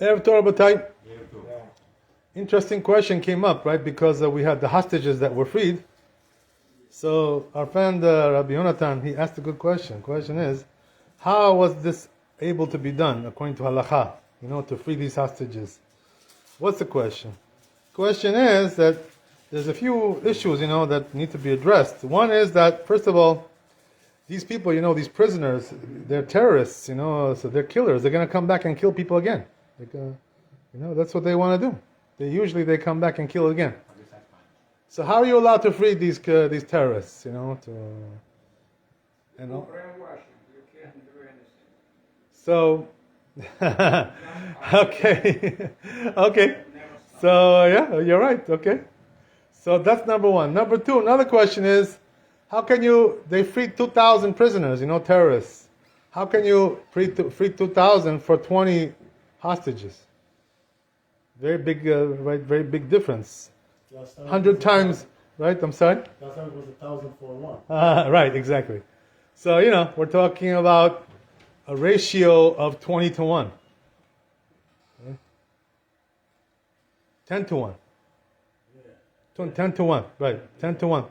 Erev Torah B'tai. Interesting question came up, right? Because we had the hostages that were freed. So our friend Rabbi Yonatan, he asked a good question. Question is, how was this able to be done according to halacha? To free these hostages. What's the question? Question is that there's a few issues, that need to be addressed. One is that, first of all, these people, these prisoners, they're terrorists, so they're killers. They're going to come back and kill people again. That's what they want to do. They come back and kill again. So how are you allowed to free these terrorists? So, okay, okay. So yeah, you're right. Okay. So that's number one. Number two, another question is, how can they freed 2,000 prisoners, terrorists. How can you free 2,000 for 20 hostages? Very big, right? Very big difference. 100 times, right? I'm sorry? Last time it was 1,000 for one. Right, exactly. So, we're talking about a ratio of 20 to 1. Okay? 10 to 1. 10 to 1, right? 10 to 1.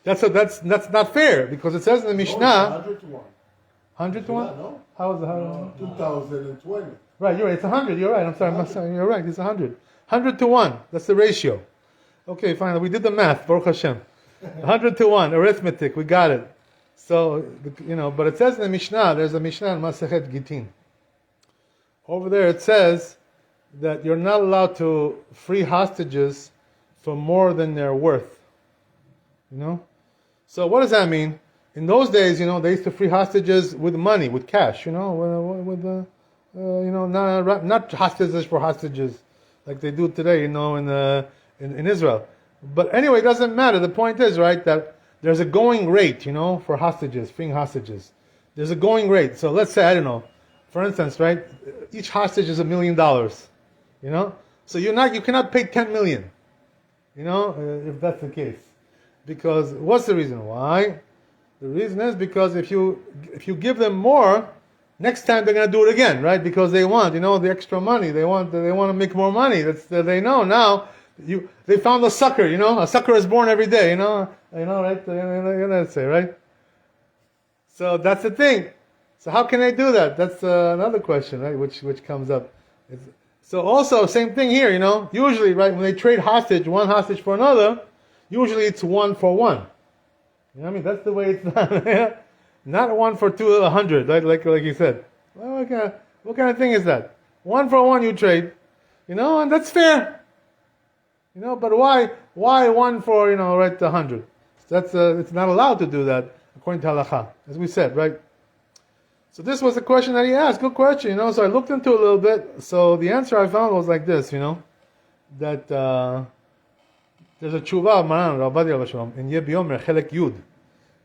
That's not fair, because it says in the Mishnah. 100 to 1. 100 to 1? No. How is it? How? 2,020. Right, you're right. It's 100. You're right. I'm sorry. You're right. It's 100. 100 to 1. That's the ratio. Okay, fine. We did the math. Baruch Hashem. 100 to 1. Arithmetic. We got it. So, but it says in the Mishnah, there's a Mishnah in Masechet Gittin. Over there it says that you're not allowed to free hostages for more than their worth. So what does that mean? In those days, they used to free hostages with money, with cash, not hostages for hostages like they do today, in Israel. But anyway, it doesn't matter. The point is, right, that there's a going rate, for hostages, freeing hostages. There's a going rate. So let's say, I don't know, for instance, right, each hostage is $1 million, So you cannot pay 10 million, if that's the case. Because what's the reason why? The reason is because if you give them more, next time they're going to do it again, right? Because they want, the extra money. They want to make more money. They know now. They found a sucker, A sucker is born every day, right? Let's say, right? So that's the thing. So how can they do that? That's another question, right? Which comes up. So also same thing here, Usually, right, when they trade one hostage for another, usually it's 1 for 1. That's the way it's done. Not 1 for 200, right? Like you said. Well, what kind of thing is that? 1 for 1 you trade, and that's fair. But why 1 for, right, 100? That's it's not allowed to do that according to halacha, as we said, right? So this was the question that he asked. Good question, So I looked into it a little bit. So the answer I found was like this, that there's a tshuva of Maran, Rabbi in Yeh B'yomer, Chelek Yud,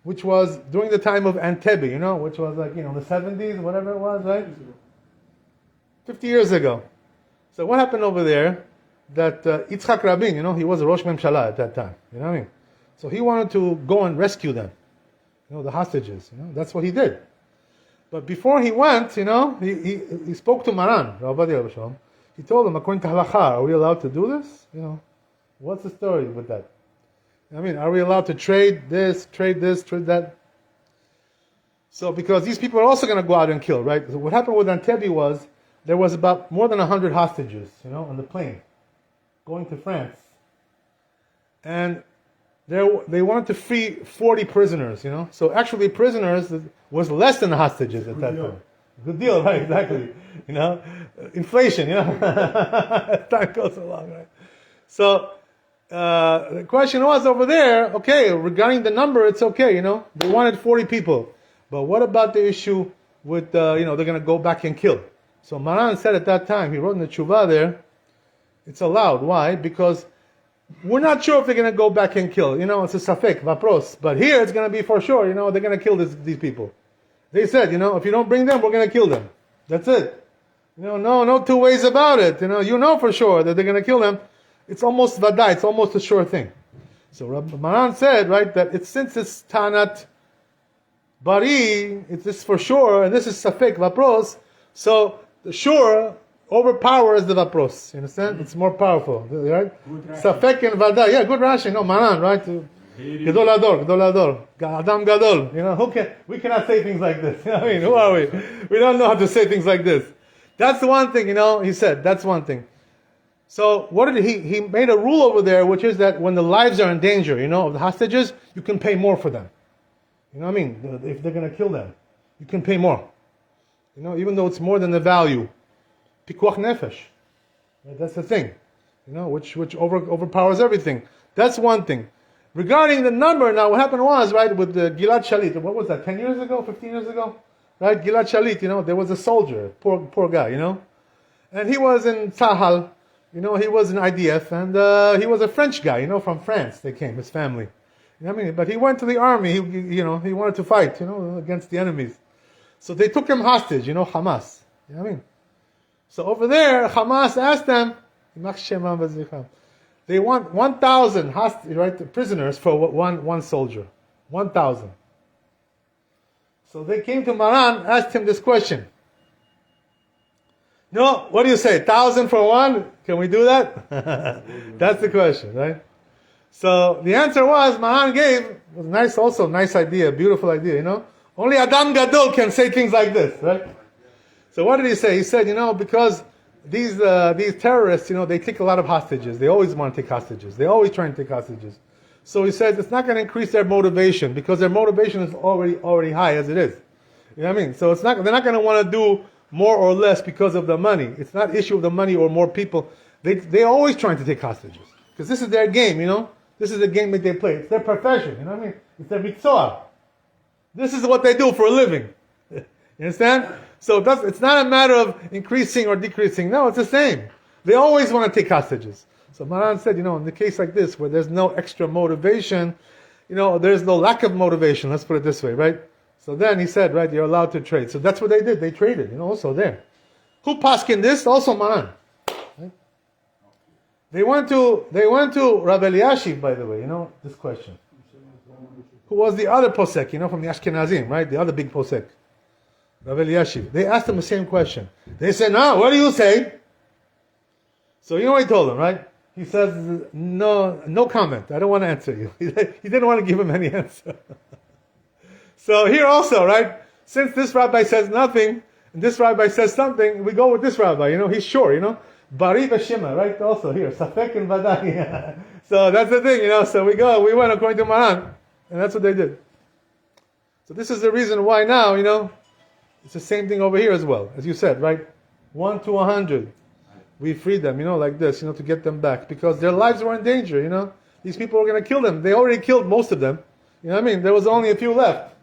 which was during the time of Entebbe, which was like, the 70s, whatever it was, right? 50 years ago. So what happened over there? That Yitzhak Rabin, he was a Rosh Memshala at that time, So he wanted to go and rescue them, the hostages, That's what he did. But before he went, he spoke to Maran, Rabbi. He told him, according to halacha, are we allowed to do this? What's the story with that? Are we allowed to trade this, trade that? So, because these people are also going to go out and kill, right? So what happened with Entebbe was, there was about more than 100 hostages, on the plane, going to France. And they wanted to free 40 prisoners, So actually prisoners was less than hostages at that time. Good deal, right? Exactly. Inflation, Time goes along, right? So, the question was over there, okay, regarding the number, it's okay, They wanted 40 people. But what about the issue with, they're going to go back and kill? So Maran said at that time, he wrote in the tshuva there, it's allowed. Why? Because we're not sure if they're going to go back and kill. It's a safek, vapros. But here it's going to be for sure, they're going to kill these people. They said, if you don't bring them, we're going to kill them. That's it. No two ways about it. For sure that they're going to kill them. It's almost vaday, it's almost a sure thing. So Rabbi Maran said, right, that since it's Tanat Bari, it's this for sure, and this is Safek Vapros, so the sure overpowers the vapros. You understand? It's more powerful, right? Safek and vada. Yeah, good Rashi. No, Maran, right? Gadol Ador. Adam Gadol. You know, we cannot say things like this. I mean, who are we? We don't know how to say things like this. That's the one thing, he said, that's one thing. So what did he made a rule over there, which is that when the lives are in danger, of the hostages, you can pay more for them. You know what I mean? If they're going to kill them, you can pay more. Even though it's more than the value. Pikuach nefesh. That's the thing. Which overpowers everything. That's one thing. Regarding the number, now what happened was, right, with the Gilad Shalit, what was that, 10 years ago, 15 years ago? Right, Gilad Shalit, there was a soldier, poor guy, and he was in Tzahal, he was in IDF, and he was a French guy, from France. They came, his family, but he went to the army. He wanted to fight, against the enemies. So they took him hostage, Hamas. You know what I mean? So over there, Hamas asked them, they want 1,000 prisoners for one soldier, 1,000. So they came to Maran, asked him this question. No, what do you say? 1,000 for one? Can we do that? That's the question, right? So the answer was, Maran was nice idea, beautiful idea, Only Adam Gadol can say things like this, right? So what did he say? He said, because these terrorists, they take a lot of hostages. They always want to take hostages. They always try and take hostages. So he says it's not going to increase their motivation because their motivation is already high as it is. You know what I mean? So they're not going to want to do more or less because of the money. It's not issue of the money or more people. They're always trying to take hostages because this is their game. This is the game that they play. It's their profession. You know what I mean? It's their mitzvah. This is what they do for a living. You understand? So it's not a matter of increasing or decreasing. No, it's the same. They always want to take hostages. So Maran said, in the case like this, where there's no extra motivation, there's no lack of motivation, let's put it this way, right? So then he said, right, you're allowed to trade. So that's what they did. They traded, also there. Who paskin this? Also Maran. Right? They went to Rabbi Eliashiv, by the way, this question. Who was the other posek, from the Ashkenazim, right? The other big posek. Rabbi Eliashiv. They asked him the same question. They said, no, what do you say? So you know what he told them, right? He says, no comment. I don't want to answer you. He didn't want to give him any answer. So here also, right? Since this rabbi says nothing, and this rabbi says something, we go with this rabbi, he's sure, Bari Bashima, right? Also here, Safek and Vadai. So that's the thing, so we went according to Maran, and that's what they did. So this is the reason why now, it's the same thing over here as well, as you said, right? 1 to 100. We freed them, like this, to get them back. Because their lives were in danger, These people were going to kill them. They already killed most of them. You know what I mean? There was only a few left.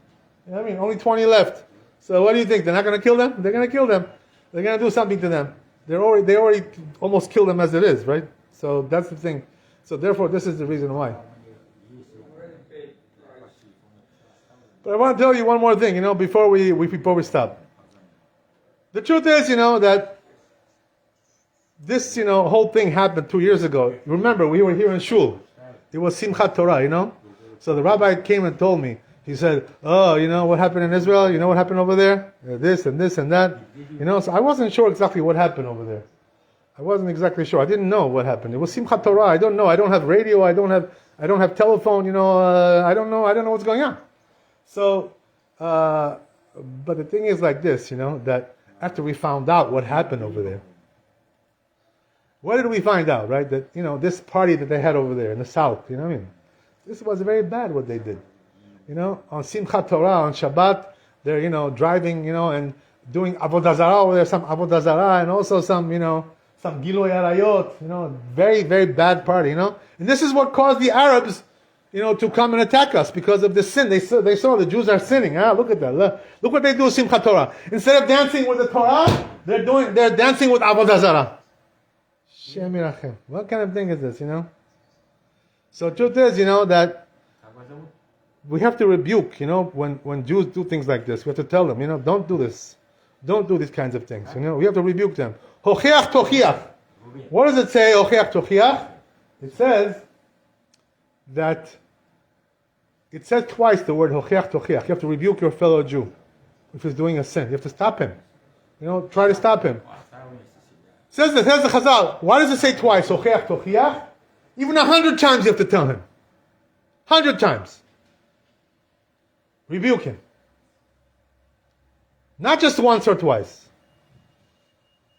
You know what I mean? Only 20 left. So what do you think? They're not going to kill them? They're going to kill them. They're going to do something to them. They already almost killed them as it is, right? So that's the thing. So therefore, this is the reason why. But I want to tell you one more thing, before we stop. The truth is, that this, whole thing happened 2 years ago. Remember, we were here in Shul. It was Simchat Torah, So the rabbi came and told me. He said, oh, what happened in Israel? You know what happened over there? This and this and that. So I wasn't sure exactly what happened over there. I wasn't exactly sure. I didn't know what happened. It was Simchat Torah. I don't know. I don't have radio. I don't have telephone. I don't know what's going on. So, but the thing is like this, that after we found out what happened over there, what did we find out, right? That, this party that they had over there in the south, this was very bad what they did. On Simchat Torah, on Shabbat, they're, driving, and doing Avodah Zarah over there, some Avodah Zarah, and also some, some Giloy Arayot, very, very bad party, And this is what caused the Arabs, to come and attack us because of the sin. They saw the Jews are sinning. Look at that. Look what they do with Simchat Torah. Instead of dancing with the Torah, they're dancing with Avodah Zarah. Shem Yirachem. What kind of thing is this, So truth is, that we have to rebuke, when Jews do things like this. We have to tell them, don't do this. Don't do these kinds of things. We have to rebuke them. Hochiach tochiach. What does it say, hochiach tochiach? It says that, it says twice the word hochiach tochiach. You have to rebuke your fellow Jew if he's doing a sin. You have to stop him. Try to stop him. Says the Chazal. Why does it say twice? Ocheach tochiach. Even 100 times you have to tell him. 100 times. Rebuke him. Not just once or twice.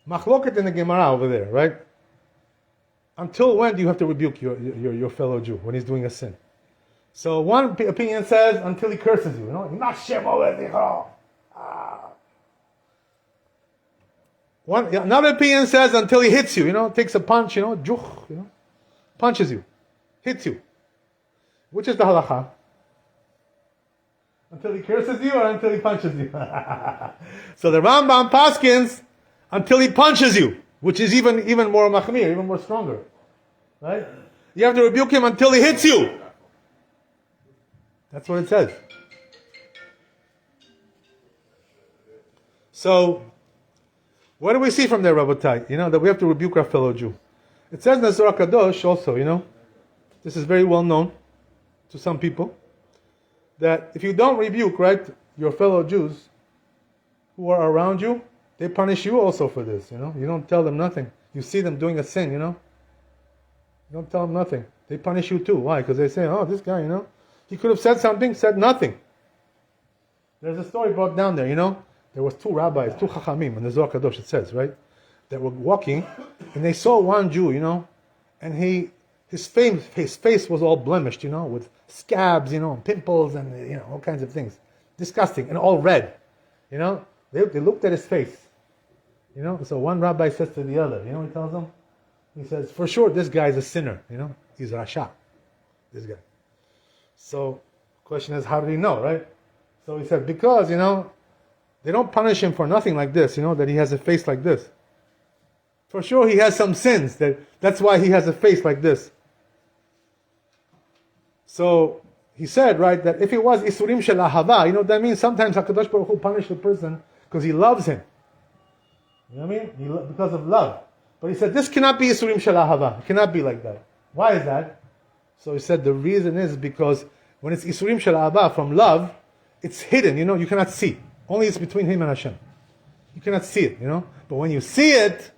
Machloket in the Gemara over there, right? Until when do you have to rebuke your fellow Jew when he's doing a sin? So one opinion says until he curses you, Another opinion says until he hits you, takes a punch, punches you, hits you. Which is the halacha? Until he curses you or until he punches you? So the Rambam paskins until he punches you, which is even more machmir, even more stronger. Right? You have to rebuke him until he hits you. That's what it says. So, what do we see from there, Rabotai? That we have to rebuke our fellow Jew. It says in the Zohar Kadosh also, this is very well known to some people, that if you don't rebuke, right, your fellow Jews who are around you, they punish you also for this, You don't tell them nothing. You see them doing a sin, You don't tell them nothing. They punish you too. Why? Because they say, oh, this guy, he could have said something, said nothing. There's a story brought down there, There was two rabbis, two chachamim, in the Zohar Kadosh it says, right? That were walking, and they saw one Jew, and his face was all blemished, with scabs, and pimples, and, all kinds of things. Disgusting, and all red, They looked at his face, So one rabbi says to the other, what he tells them? He says, for sure, this guy is a sinner, He's Rasha, this guy. So, the question is, how did he know, right? So he said, because, they don't punish him for nothing like this, that he has a face like this. For sure, he has some sins, that's why he has a face like this. So, he said, right, that if it was Isurim Shel Ahava, that means sometimes HaKadosh Baruch Hu punished the person because he loves him. You know what I mean? Because of love. But he said, this cannot be Isurim Shel Ahava. It cannot be like that. Why is that? So he said, the reason is because when it's Isurim Shel Ahava, from love, it's hidden, you cannot see. Only it's between him and Hashem. You cannot see it, But when you see it,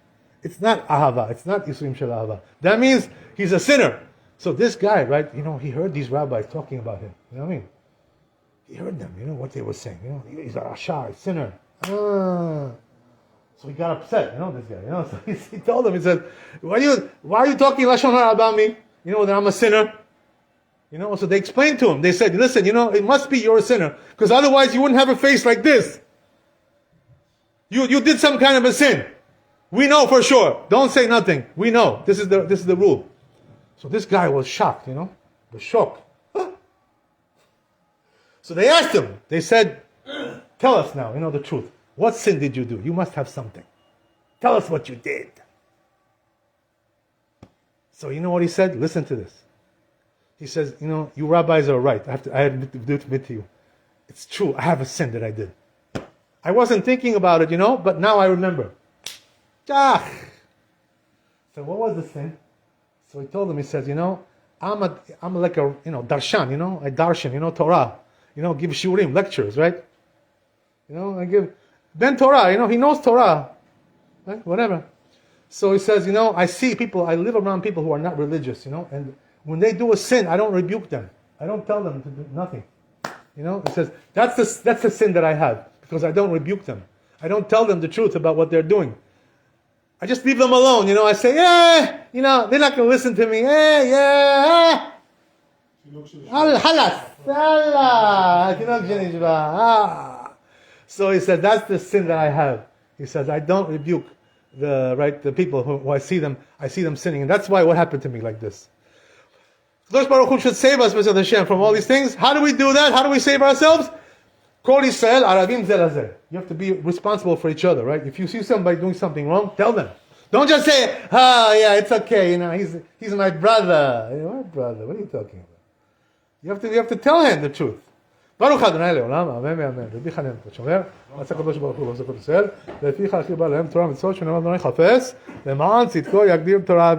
it's not Ahava. It's not Isurim Shel Ahava. That means he's a sinner. So this guy, right, he heard these rabbis talking about him. You know what I mean? He heard them, what they were saying. He's a Rasha, a sinner. So he got upset, this guy. So he told them, he said, why are you talking Lashon Hara about me? That I'm a sinner. So they explained to him. They said, listen, it must be you're a sinner. Because otherwise you wouldn't have a face like this. You did some kind of a sin. We know for sure. Don't say nothing. We know. This is the rule. So this guy was shocked, was shocked. So they asked him. They said, tell us now, the truth. What sin did you do? You must have something. Tell us what you did. So you know what he said? Listen to this. He says, you rabbis are right. I have to admit to you. It's true. I have a sin that I did. I wasn't thinking about it, but now I remember. So what was the sin? So he told him, he says, I'm like a, darshan, I darshan, Torah. Give shiurim, lectures, right? I give Ben Torah, he knows Torah. Right? Whatever. So he says, I live around people who are not religious, and when they do a sin, I don't rebuke them. I don't tell them to do nothing. He says, that's the sin that I have, because I don't rebuke them. I don't tell them the truth about what they're doing. I just leave them alone, I say, they're not going to listen to me. So he said, that's the sin that I have. He says, I don't rebuke the people who I see them sinning. And that's why what happened to me like this. Kadosh Baruch Hu should save us, Mr. Hashem, from all these things. How do we do that? How do we save ourselves? Kol Yisrael Aravim Zer Lazer. You have to be responsible for each other, right? If you see somebody doing something wrong, tell them. Don't just say, yeah, it's okay, he's my brother. What brother? What are you talking about? You have to tell him the truth. ברוך ה' לעולם, אמן ואמן. רבי חנן, אתה שומר? עשה הקדוש ברוך הוא ועושה כל ישראל, לפיך הכי בא להם תורה ומצוות שנאמר אדוני חפש, למען צדקו יגדיר תורה